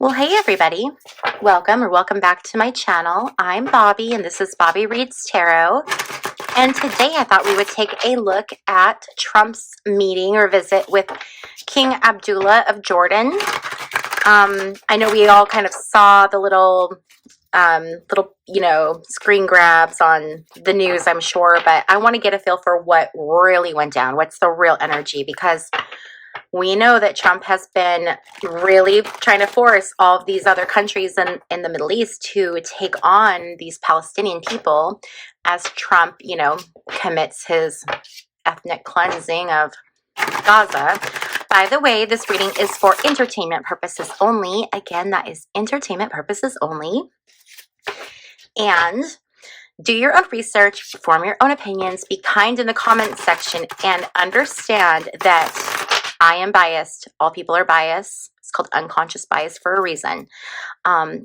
Well, hey everybody. Welcome back to my channel. I'm Bobbie and this is Bobbie Reads Tarot. And today I thought we would take a look at Trump's meeting or visit with King Abdullah of Jordan. I know we all kind of saw the little screen grabs on the news, I'm sure, but I want to get a feel for what really went down. What's the real energy? Because we know that Trump has been really trying to force all of these other countries in the Middle East to take on these Palestinian people as Trump, commits his ethnic cleansing of Gaza. By the way, this reading is for entertainment purposes only. Again, that is entertainment purposes only. And do your own research, form your own opinions, be kind in the comments section, and understand that I am biased. All people are biased. It's called unconscious bias for a reason.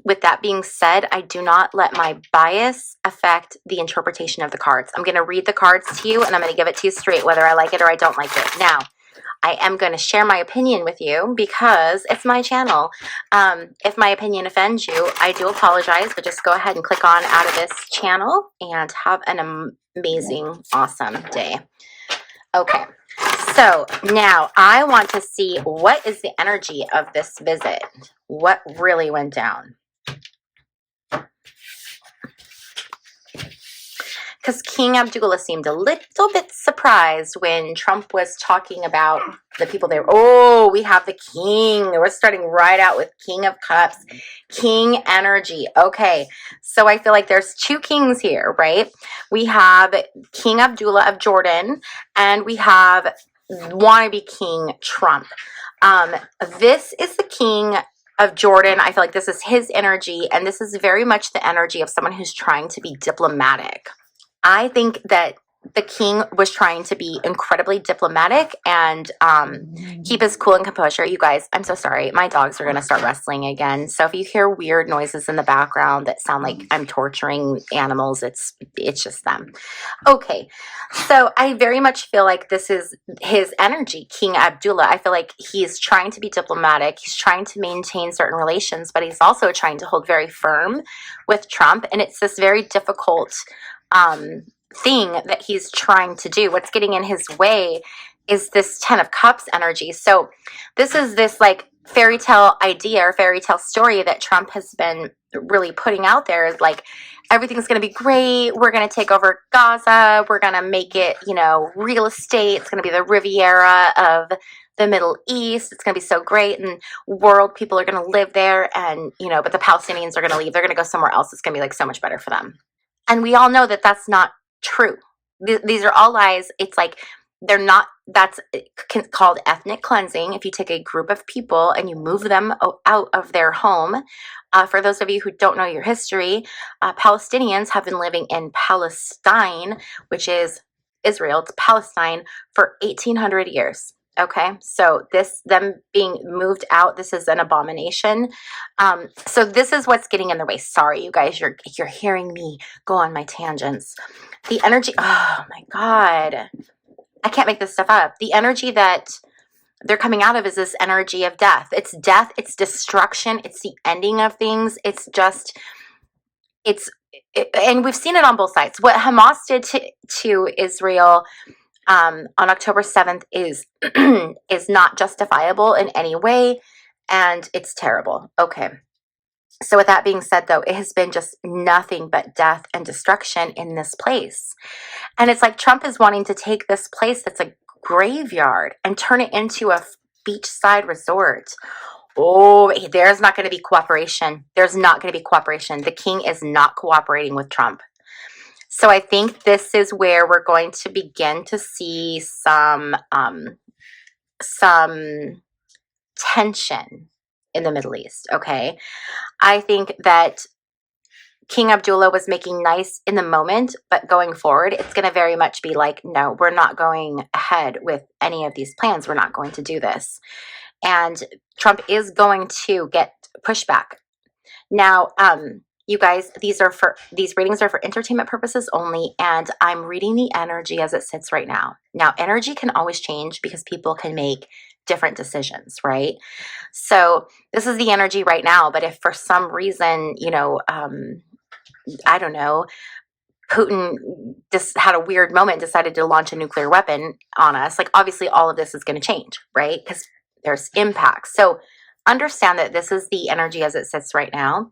With that being said, I do not let my bias affect the interpretation of the cards. I'm going to read the cards to you, and I'm going to give it to you straight, whether I like it or I don't like it. Now, I am going to share my opinion with you because it's my channel. If my opinion offends you, I do apologize, but just go ahead and click on out of this channel and have an amazing, awesome day. Okay. So now I want to see what is the energy of this visit. What really went down? Because King Abdullah seemed a little bit surprised when Trump was talking about the people there. Oh, we have the king. We're starting right out with King of Cups, king energy. Okay, so I feel like there's two kings here, right? We have King Abdullah of Jordan, and we have wannabe King Trump. This is the king of Jordan. I feel like this is his energy, and this is very much the energy of someone who's trying to be diplomatic. I think that the king was trying to be incredibly diplomatic and keep his cool and composure. You guys, I'm so sorry. My dogs are going to start wrestling again. So if you hear weird noises in the background that sound like I'm torturing animals, it's just them. Okay, so I very much feel like this is his energy, King Abdullah. I feel like he's trying to be diplomatic. He's trying to maintain certain relations, but he's also trying to hold very firm with Trump. And it's this very difficult thing that he's trying to do. What's getting in his way is this 10 of Cups energy. So this is this like fairy tale idea or fairy tale story that Trump has been really putting out there, is like everything's going to be great. We're going to take over Gaza. We're going to make it, real estate. It's going to be the Riviera of the Middle East. It's going to be so great, and world people are going to live there, and but the Palestinians are going to leave. They're going to go somewhere else. It's going to be like so much better for them. And we all know that that's not true. These are all lies. It's like they're not. That's called ethnic cleansing. If you take a group of people and you move them out of their home. For those of you who don't know your history, Palestinians have been living in Palestine, which is Israel. It's Palestine for 1,800 years. Okay, so them being moved out, this is an abomination. So this is what's getting in the way. Sorry, you guys, you're hearing me go on my tangents. The energy, oh my God, I can't make this stuff up. The energy that they're coming out of is this energy of death. It's death, it's destruction, it's the ending of things. It's just, and we've seen it on both sides. What Hamas did to Israel on October 7th is not justifiable in any way, and it's terrible. Okay. So with that being said, though, it has been just nothing but death and destruction in this place. And it's like Trump is wanting to take this place that's a graveyard and turn it into a beachside resort. Oh, there's not going to be cooperation. There's not going to be cooperation. The king is not cooperating with Trump. So I think this is where we're going to begin to see some tension in the Middle East, okay? I think that King Abdullah was making nice in the moment, but going forward, it's going to very much be like, no, we're not going ahead with any of these plans. We're not going to do this. And Trump is going to get pushback. Now, you guys, these readings are for entertainment purposes only, and I'm reading the energy as it sits right now. Now, energy can always change because people can make different decisions, right? So this is the energy right now. But if for some reason, I don't know, Putin just had a weird moment, decided to launch a nuclear weapon on us, like obviously all of this is going to change, right? Because there's impacts. So understand that this is the energy as it sits right now.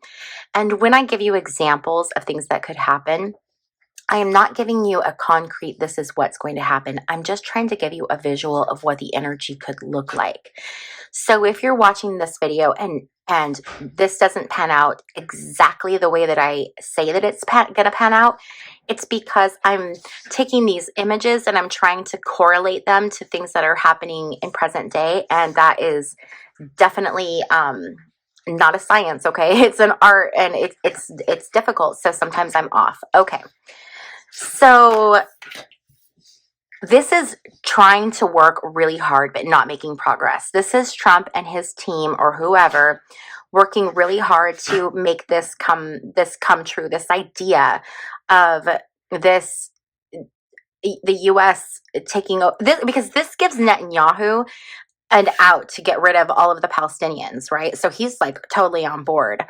And when I give you examples of things that could happen, I am not giving you a concrete, this is what's going to happen. I'm just trying to give you a visual of what the energy could look like. So if you're watching this video and this doesn't pan out exactly the way that I say that it's going to pan out, it's because I'm taking these images and I'm trying to correlate them to things that are happening in present day. And that is definitely not a science, okay? It's an art, and it's difficult. So sometimes I'm off. Okay. So this is trying to work really hard, but not making progress. This is Trump and his team or whoever working really hard to make this come true. This idea of this, the U.S. taking over, because this gives Netanyahu an out to get rid of all of the Palestinians, right? So he's like totally on board.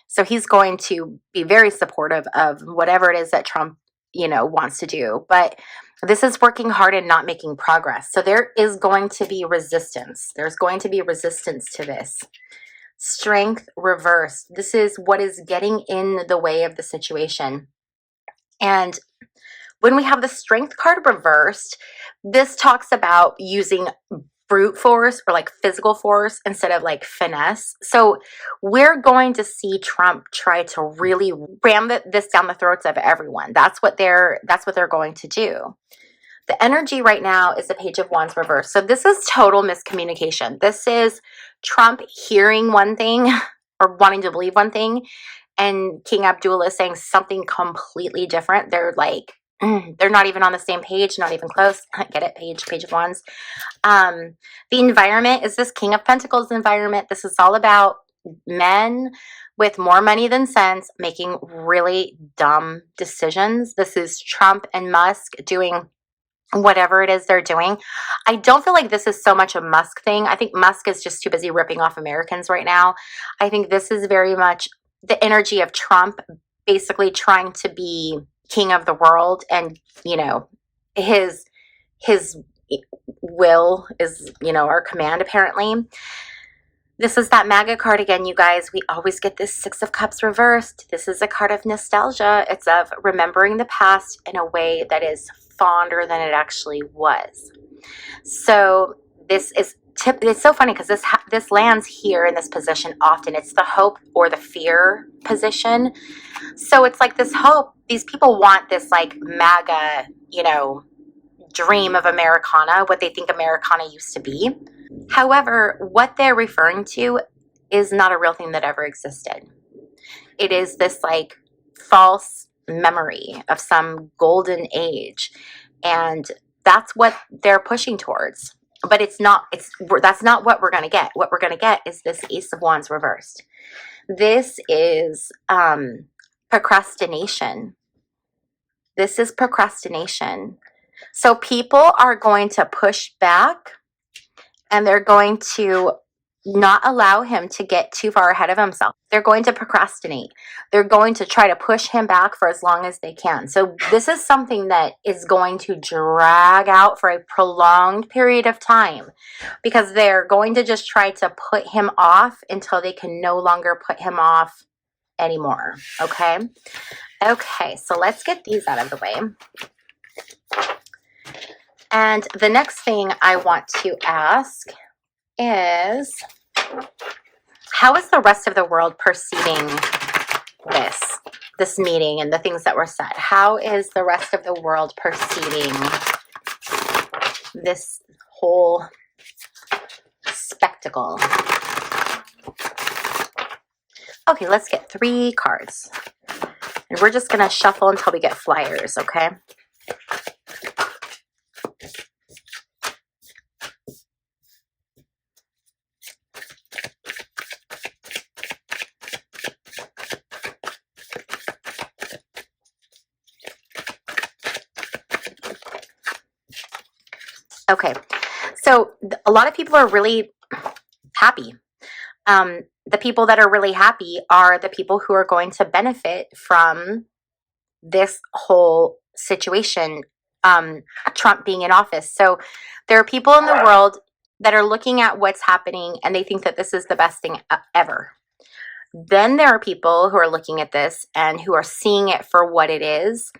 So he's going to be very supportive of whatever it is that Trump, wants to do. But this is working hard and not making progress. So there is going to be resistance. There's going to be resistance to this. Strength reversed. This is what is getting in the way of the situation. And when we have the strength card reversed, this talks about using brute force or like physical force instead of like finesse. So we're going to see Trump try to really ram this down the throats of everyone. That's what they're going to do. The energy right now is the Page of Wands reversed. So this is total miscommunication. This is Trump hearing one thing or wanting to believe one thing, and King Abdullah is saying something completely different. They're like, they're not even on the same page, not even close. Get it? Page of Wands. The environment is this King of Pentacles environment. This is all about men with more money than sense making really dumb decisions. This is Trump and Musk doing whatever it is they're doing. I don't feel like this is so much a Musk thing. I think Musk is just too busy ripping off Americans right now. I think this is very much the energy of Trump basically trying to be king of the world, and his will is our command apparently. This is that MAGA card again, you guys. We always get this Six of Cups reversed. This is a card of nostalgia. It's of remembering the past in a way that is fonder than it actually was. So this is it's so funny because this lands here in this position often. It's the hope or the fear position. So it's like this hope. These people want this like MAGA, dream of Americana, what they think Americana used to be. However, what they're referring to is not a real thing that ever existed. It is this like false memory of some golden age. And that's what they're pushing towards. But that's not what we're going to get. What we're going to get is this Ace of Wands reversed. This is procrastination. This is procrastination. So people are going to push back, and they're going to not allow him to get too far ahead of himself. They're going to procrastinate. They're going to try to push him back for as long as they can. So this is something that is going to drag out for a prolonged period of time, because they're going to just try to put him off until they can no longer put him off anymore. Okay? Okay, so let's get these out of the way. And the next thing I want to ask is, how is the rest of the world perceiving this meeting and the things that were said? How is the rest of the world perceiving this whole spectacle? Okay, let's get 3 cards. And we're just going to shuffle until we get flyers, okay? Okay, So a lot of people are really happy. The people that are really happy are the people who are going to benefit from this whole situation, Trump being in office. So there are people in the world that are looking at what's happening and they think that this is the best thing ever. Then there are people who are looking at this and who are seeing it for what it is,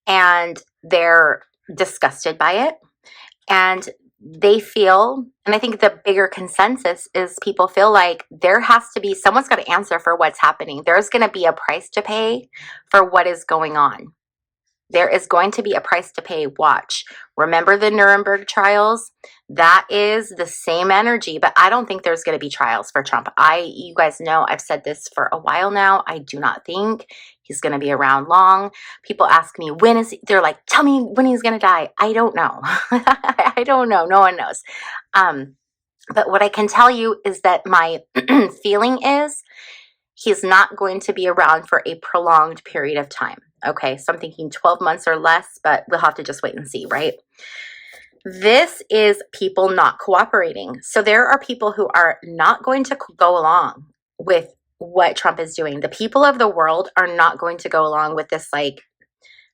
and they're disgusted by it. And they feel, and I think the bigger consensus is people feel like there has to be, someone's got to answer for what's happening. There's going to be a price to pay for what is going on. There is going to be a price to pay. Watch. Remember the Nuremberg trials? That is the same energy, but I don't think there's going to be trials for Trump. You guys know I've said this for a while now. I do not think he's going to be around long. People ask me, they're like, tell me when he's going to die. I don't know. I don't know. No one knows. But what I can tell you is that my feeling is he's not going to be around for a prolonged period of time. Okay, so I'm thinking 12 months or less, but we'll have to just wait and see, right? This is people not cooperating. So there are people who are not going to go along with what Trump is doing. The people of the world are not going to go along with this,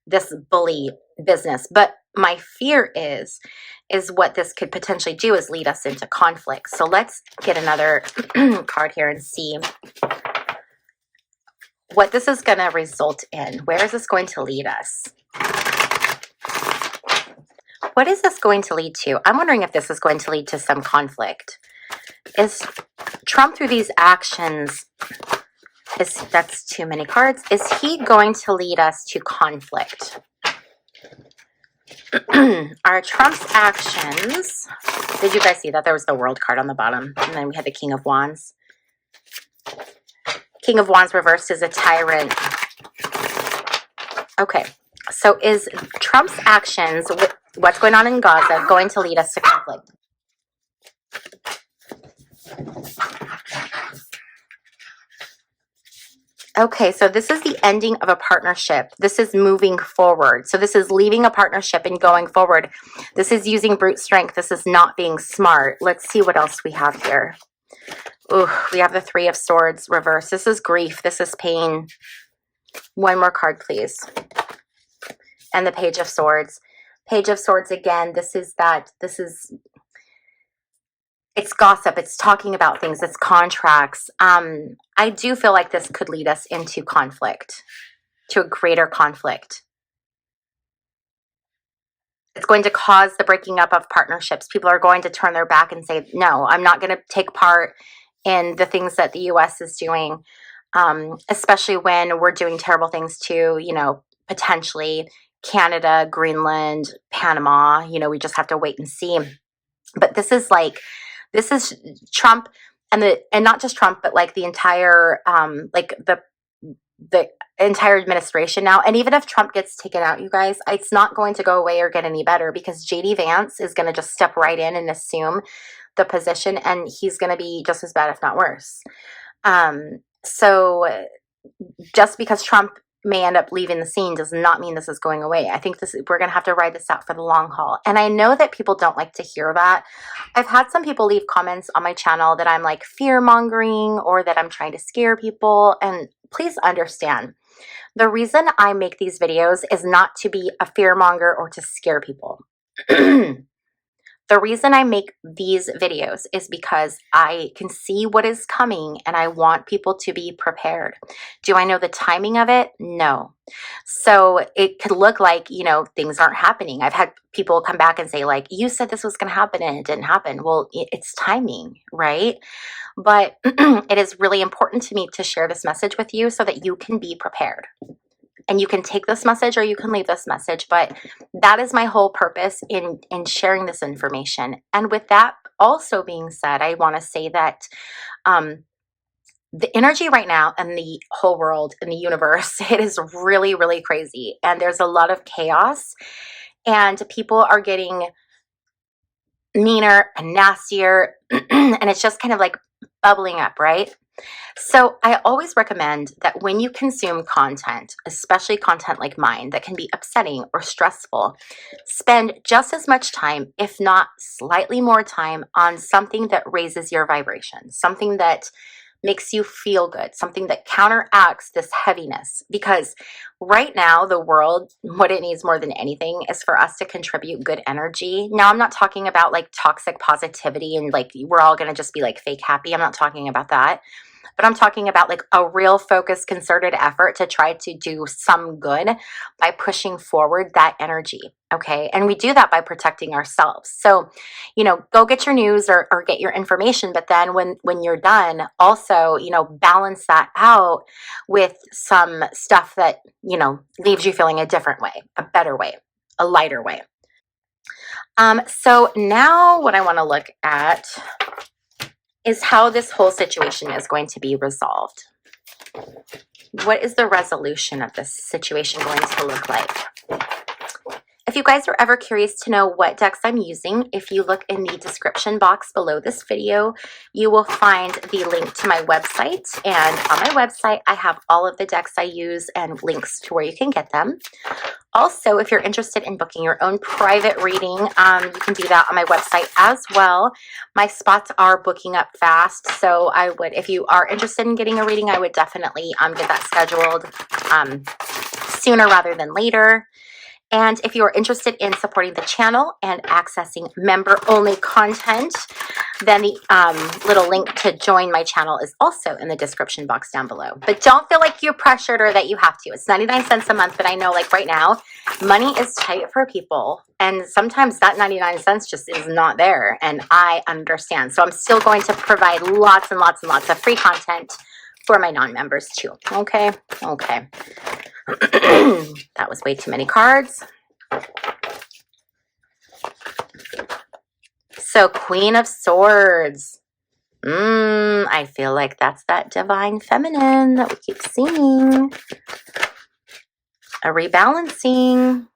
this bully business. But my fear is what this could potentially do is lead us into conflict. So let's get another card here and see what this is going to result in. Where is this going to lead us? What is this going to lead to? I'm wondering if this is going to lead to some conflict. Is Trump, through these actions, that's too many cards, is he going to lead us to conflict? Are Trump's actions, did you guys see that? There was the World card on the bottom, and then we had the King of Wands. King of Wands reversed is a tyrant. Okay, so is Trump's actions, what's going on in Gaza, going to lead us to conflict? Okay, so this is the ending of a partnership. This is moving forward. So this is leaving a partnership and going forward. This is using brute strength. This is not being smart. Let's see what else we have here. Ooh, we have the Three of Swords reversed. This is grief. This is pain. One more card, please. And the Page of Swords. Page of Swords again. It's gossip. It's talking about things. It's contracts. I do feel like this could lead us into conflict, to a greater conflict. It's going to cause the breaking up of partnerships. People are going to turn their back and say, no, I'm not going to take part in the things that the U.S. is doing, especially when we're doing terrible things to, potentially Canada, Greenland, Panama. We just have to wait and see. But this is Trump and not just Trump, but the entire, the entire administration now. And even if Trump gets taken out, you guys, it's not going to go away or get any better, because JD Vance is going to just step right in and assume the position, and he's going to be just as bad, if not worse. So just because Trump may end up leaving the scene does not mean this is going away. I think we're going to have to ride this out for the long haul. And I know that people don't like to hear that. I've had some people leave comments on my channel that I'm fear mongering, or that I'm trying to scare people. And please understand, the reason I make these videos is not to be a fear monger or to scare people. The reason I make these videos is because I can see what is coming and I want people to be prepared. Do I know the timing of it? No. So it could look like, things aren't happening. I've had people come back and say you said this was going to happen and it didn't happen. Well, it's timing, right? But it is really important to me to share this message with you so that you can be prepared. And you can take this message or you can leave this message, but that is my whole purpose in sharing this information. And with that also being said, I want to say that the energy right now in the whole world, in the universe, it is really, really crazy. And there's a lot of chaos, and people are getting meaner and nastier, and it's just kind of bubbling up, right? So I always recommend that when you consume content, especially content like mine that can be upsetting or stressful, spend just as much time, if not slightly more time, on something that raises your vibration, something that makes you feel good, something that counteracts this heaviness. Because right now, the world, what it needs more than anything is for us to contribute good energy. Now, I'm not talking about like toxic positivity and like we're all going to just be like fake happy. I'm not talking about that. But I'm talking about like a real focused, concerted effort to try to do some good by pushing forward that energy. Okay. And we do that by protecting ourselves. So, go get your news or get your information. But then when you're done, also, balance that out with some stuff that, leaves you feeling a different way, a better way, a lighter way. So now what I want to look at is how this whole situation is going to be resolved. What is the resolution of this situation going to look like? If you guys are ever curious to know what decks I'm using, if you look in the description box below this video, you will find the link to my website. And on my website, I have all of the decks I use and links to where you can get them. Also, if you're interested in booking your own private reading, you can do that on my website as well. My spots are booking up fast, so if you are interested in getting a reading, I would definitely get that scheduled sooner rather than later. And if you are interested in supporting the channel and accessing member-only content, then the little link to join my channel is also in the description box down below. But don't feel like you're pressured or that you have to. It's 99 cents a month, but I know like right now, money is tight for people. And sometimes that 99 cents just is not there. And I understand. So I'm still going to provide lots and lots and lots of free content for my non-members too. Okay. Okay. That was way too many cards. So Queen of Swords. I feel like that's that divine feminine that we keep seeing. A rebalancing.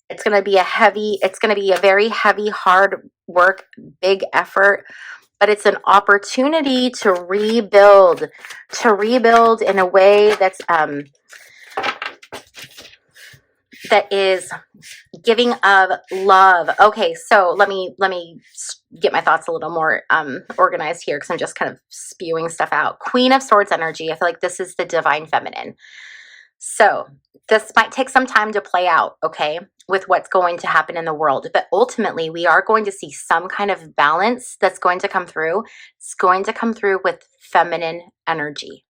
It's going to be a very heavy, hard work, big effort, but it's an opportunity to rebuild in a way that's, that is giving of love. Okay, so let me get my thoughts a little more organized here because I'm just kind of spewing stuff out. Queen of Swords energy. I feel like this is the divine feminine. So this might take some time to play out, okay, with what's going to happen in the world. But ultimately, we are going to see some kind of balance that's going to come through. It's going to come through with feminine energy.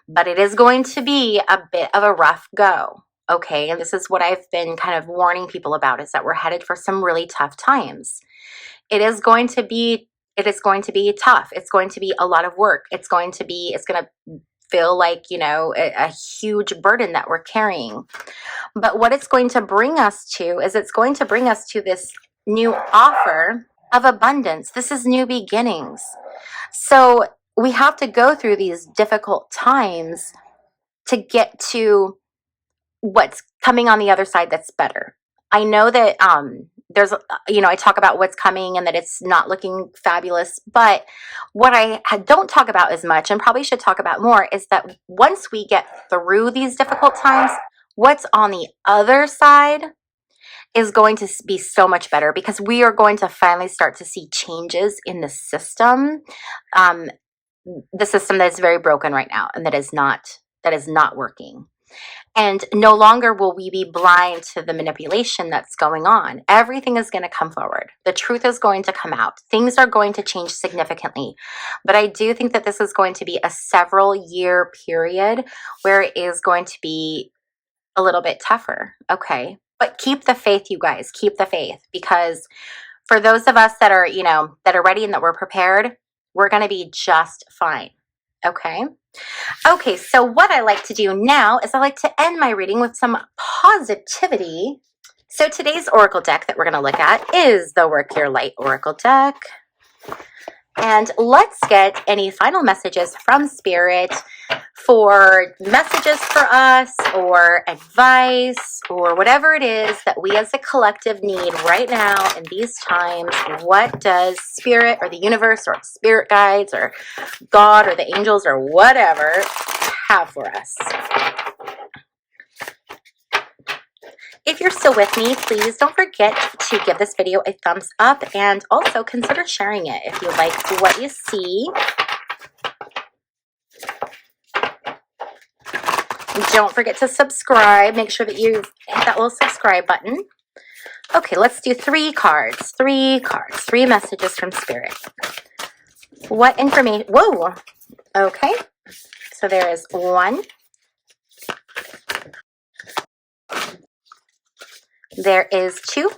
But it is going to be a bit of a rough go. Okay, and this is what I've been kind of warning people about, is that we're headed for some really tough times. It is going to be tough. It's going to be a lot of work. It's going to feel like, a huge burden that we're carrying. But what it's going to bring us to is it's going to bring us to this new offer of abundance. This is new beginnings. So we have to go through these difficult times to get to what's coming on the other side that's better. I know that there's, I talk about what's coming and that it's not looking fabulous, but what I don't talk about as much and probably should talk about more is that once we get through these difficult times, what's on the other side is going to be so much better, because we are going to finally start to see changes in the system that is very broken right now and that is not working. And no longer will we be blind to the manipulation that's going on. Everything is going to come forward. The truth is going to come out. Things are going to change significantly. But I do think that this is going to be a several-year period where it is going to be a little bit tougher. Okay. But keep the faith, you guys. Keep the faith. Because for those of us that are, that are ready and that we're prepared, we're going to be just fine. Okay. Okay, so what I like to do now is I like to end my reading with some positivity. So today's oracle deck that we're going to look at is the Work Your Light Oracle deck. And let's get any final messages from Spirit for messages for us or advice or whatever it is that we as a collective need right now in these times. What does spirit or the universe or spirit guides or God or the angels or whatever have for us? If you're still with me, please don't forget to give this video a thumbs up and also consider sharing it if you like what you see. Don't forget to subscribe. Make sure that you hit that little subscribe button. Okay, let's do 3 cards. 3 cards. 3 messages from Spirit. What information? Whoa. Okay. So there is 1. There is 2.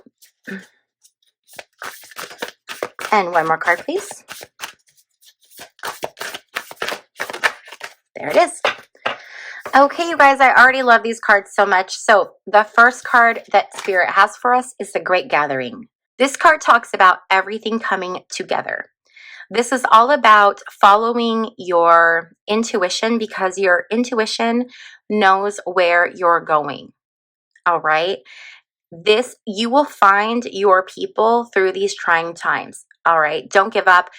And 1 more card, please. There it is. Okay, you guys, I already love these cards so much. So the first card that Spirit has for us is the Great Gathering. This card talks about everything coming together. This is all about following your intuition because your intuition knows where you're going. All right. You will find your people through these trying times. All right. Don't give up.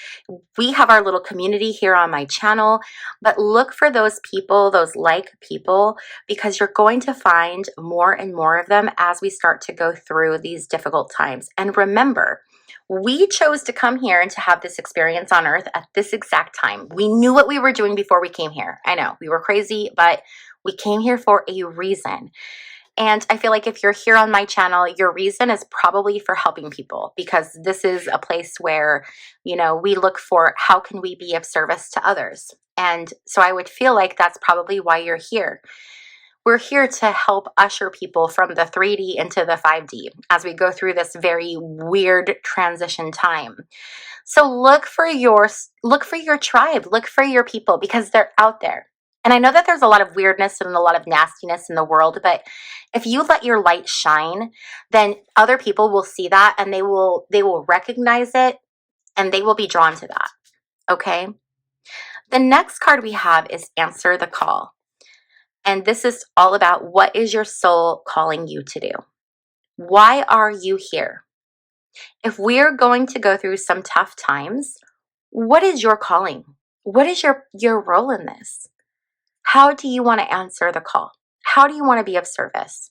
We have our little community here on my channel, but look for those people, those like people, because you're going to find more and more of them as we start to go through these difficult times. And remember, we chose to come here and to have this experience on Earth at this exact time. We knew what we were doing before we came here. I know we were crazy, but we came here for a reason. And I feel like if you're here on my channel, your reason is probably for helping people because this is a place where, you know, we look for how can we be of service to others. And so I would feel like that's probably why you're here. We're here to help usher people from the 3D into the 5D as we go through this very weird transition time. So look for your tribe, look for your people because they're out there. And I know that there's a lot of weirdness and a lot of nastiness in the world, but if you let your light shine, then other people will see that and they will recognize it and they will be drawn to that. Okay? The next card we have is Answer the Call. And this is all about what is your soul calling you to do? Why are you here? If we're going to go through some tough times, what is your calling? What is your role in this? How do you want to answer the call? How do you want to be of service?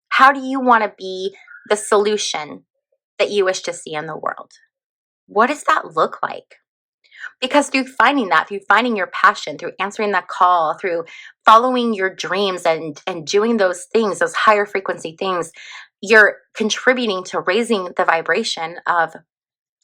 How do you want to be the solution that you wish to see in the world? What does that look like? Because through finding that, through finding your passion, through answering that call, through following your dreams and doing those things, those higher frequency things, you're contributing to raising the vibration of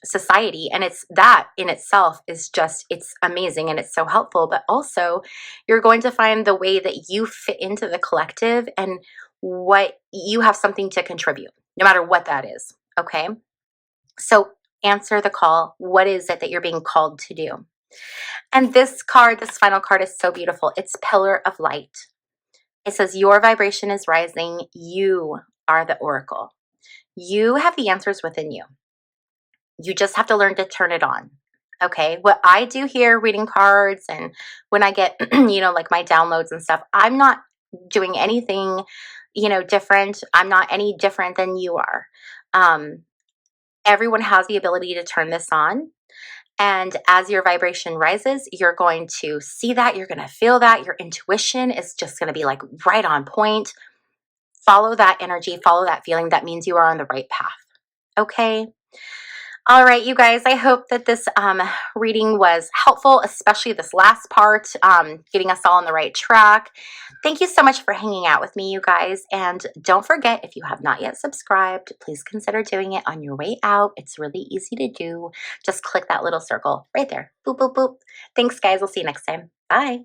society. And it's that in itself is just, it's amazing and it's so helpful. But also you're going to find the way that you fit into the collective and what you have something to contribute, no matter what that is. Okay. So answer the call. What is it that you're being called to do? And this card, this final card is so beautiful. It's Pillar of Light. It says, your vibration is rising. You are the oracle. You have the answers within you. You just have to learn to turn it on. Okay. What I do here, reading cards, and when I get, you know, like my downloads and stuff, I'm not doing anything, you know, different. I'm not any different than you are. Everyone has the ability to turn this on. And as your vibration rises, you're going to see that, you're going to feel that, your intuition is just going to be like right on point. Follow that energy, follow that feeling. That means you are on the right path. Okay. All right, you guys, I hope that this reading was helpful, especially this last part, getting us all on the right track. Thank you so much for hanging out with me, you guys. And don't forget, if you have not yet subscribed, please consider doing it on your way out. It's really easy to do. Just click that little circle right there. Boop, boop, boop. Thanks, guys. We'll see you next time. Bye.